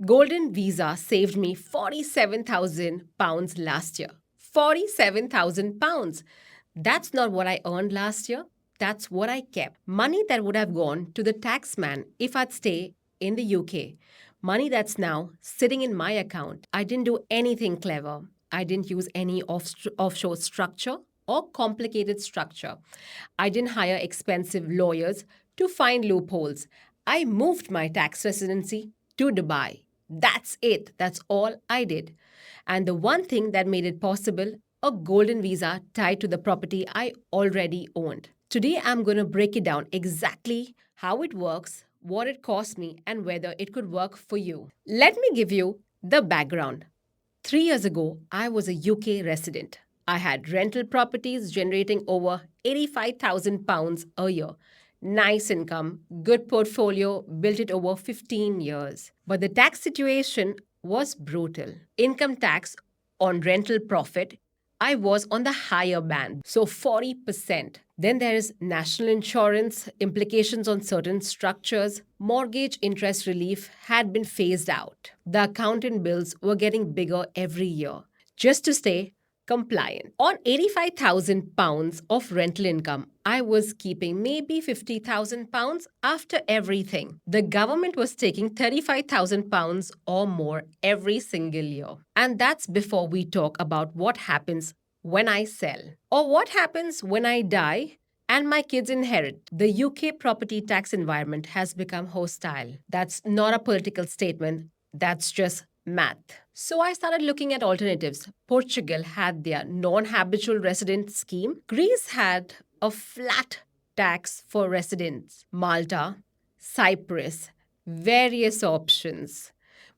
Golden Visa saved me £47,000 last year. £47,000. That's not what I earned last year. That's what I kept. Money that would have gone to the taxman if I'd stay in the UK. Money that's now sitting in my account. I didn't do anything clever. I didn't use any offshore structure or complicated structure. I didn't hire expensive lawyers to find loopholes. I moved my tax residency to Dubai. That's it. That's all I did. And the one thing that made it possible, a golden visa tied to the property I already owned. Today, I'm going to break it down exactly how it works, what it cost me, and whether it could work for you. Let me give you the background. 3 years ago, I was a UK resident. I had rental properties generating over £85,000 a year. Nice income, good portfolio, built it over 15 years. But the tax situation was brutal. Income tax on rental profit, I was on the higher band, so 40%. Then there is national insurance, implications on certain structures, mortgage interest relief had been phased out. The accountant bills were getting bigger every year just to stay compliant. On £85,000 of rental income, I was keeping maybe £50,000 after everything. The government was taking £35,000 or more every single year. And that's before we talk about what happens when I sell or what happens when I die and my kids inherit. The UK property tax environment has become hostile. That's not a political statement, that's just math. So I started looking at alternatives. Portugal had their non habitual resident scheme, Greece had a flat tax for residents, Malta, Cyprus, various options.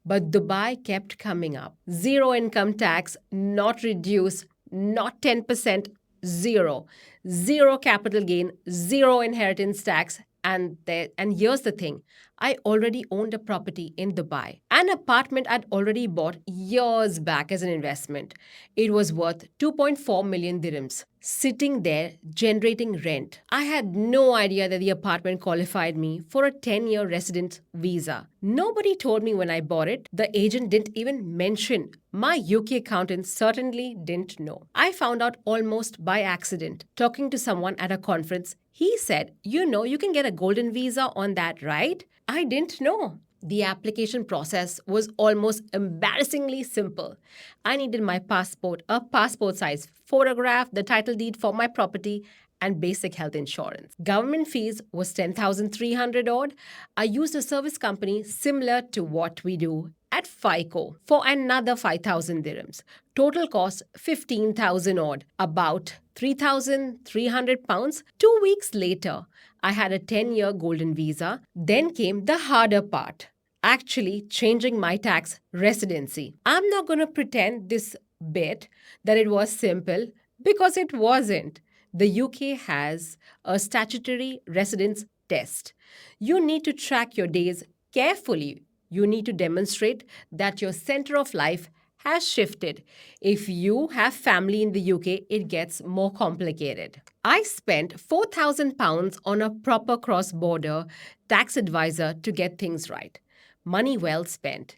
But Dubai kept coming up. Zero income tax, not reduced, not 10%, zero. Zero capital gain, zero inheritance tax. And here's the thing, I already owned a property in Dubai, an apartment I'd already bought years back as an investment. It was worth 2.4 million dirhams, sitting there generating rent. I had no idea that the apartment qualified me for a 10-year resident visa. Nobody told me when I bought it. The agent didn't even mention. My UK accountant certainly didn't know. I found out almost by accident, talking to someone at a conference. He said, you can get a golden visa on that, right? I didn't know. The application process was almost embarrassingly simple. I needed my passport, a passport size photograph, the title deed for my property, and basic health insurance. Government fees was 10,300 odd. I used a service company similar to what we do at FICO for another 5,000 dirhams. Total cost 15,000 odd, about 3,300 pounds. 2 weeks later, I had a 10-year golden visa. Then came the harder part, actually changing my tax residency. I'm not going to pretend this bit that it was simple because it wasn't. The UK has a statutory residence test. You need to track your days carefully. You need to demonstrate that your center of life has shifted. If you have family in the UK, it gets more complicated. I spent £4,000 on a proper cross-border tax advisor to get things right. Money well spent.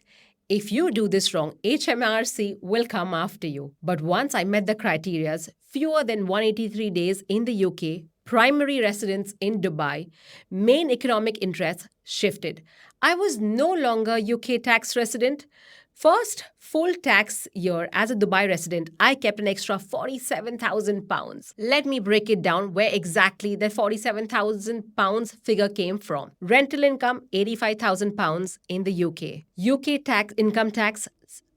If you do this wrong, HMRC will come after you. But once I met the criteria, fewer than 183 days in the UK, primary residence in Dubai, main economic interests shifted. I was no longer UK tax resident. First full tax year as a Dubai resident, I kept an extra £47,000. Let me break it down where exactly that £47,000 figure came from. Rental income, £85,000 in the UK. UK tax, income tax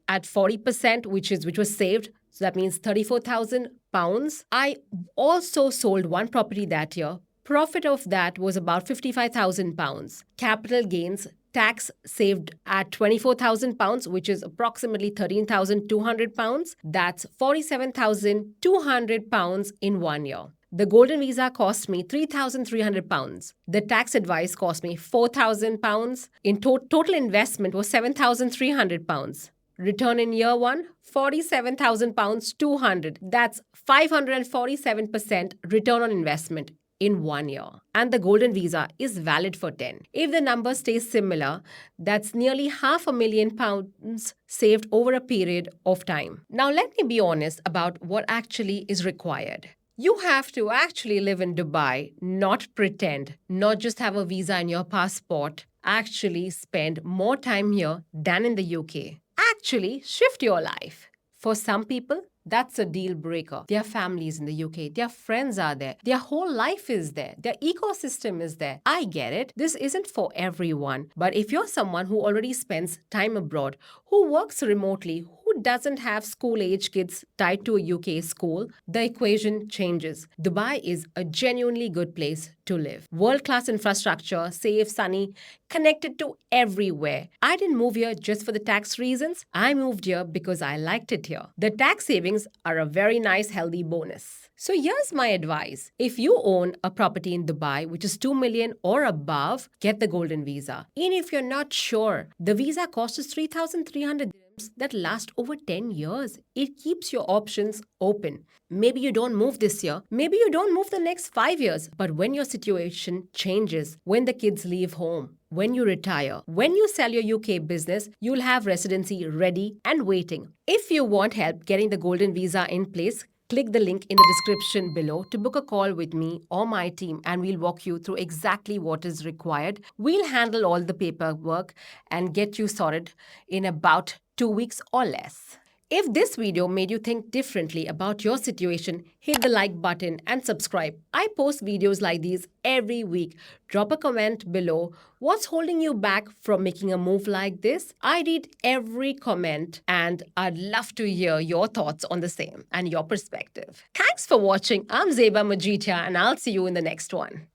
at 40%, which was saved. So that means £34,000. I also sold one property that year. Profit of that was about £55,000. Capital gains, tax saved at £24,000, which is approximately £13,200. That's £47,200 in 1 year. The golden visa cost me £3,300. The tax advice cost me £4,000. In total investment was £7,300. Return in year one, £47,000, 200. That's 547% return on investment. in 1 year, and the golden visa is valid for 10. If the number stays similar, that's nearly £500,000 saved over a period of time. Now, let me be honest about what actually is required. You have to actually live in Dubai, not pretend, not just have a visa in your passport, actually spend more time here than in the UK. Actually, shift your life. For some people, that's a deal breaker. Their families in the UK, their friends are there, their whole life is there, their ecosystem is there. I get it. This isn't for everyone. But if you're someone who already spends time abroad, who works remotely, who doesn't have school age kids tied to a UK school, the equation changes. Dubai is a genuinely good place to live. World class infrastructure, safe, sunny, connected to everywhere. I didn't move here just for the tax reasons. I moved here because I liked it here. The tax savings are a very nice, healthy bonus. So here's my advice. If you own a property in Dubai, which is 2 million or above, get the golden visa. Even if you're not sure, the visa cost is 3,300 dirhams that last over 10 years. It keeps your options open. Maybe you don't move this year, maybe you don't move the next 5 years, but when your situation changes, when the kids leave home, when you retire, when you sell your UK business, you'll have residency ready and waiting. If you want help getting the golden visa in place, click the link in the description below to book a call with me or my team, and we'll walk you through exactly what is required. We'll handle all the paperwork and get you sorted in about 2 weeks or less. If this video made you think differently about your situation, hit the like button and subscribe. I post videos like these every week. Drop a comment below. What's holding you back from making a move like this? I read every comment and I'd love to hear your thoughts on the same and your perspective. Thanks for watching. I'm Zeba Majitia and I'll see you in the next one.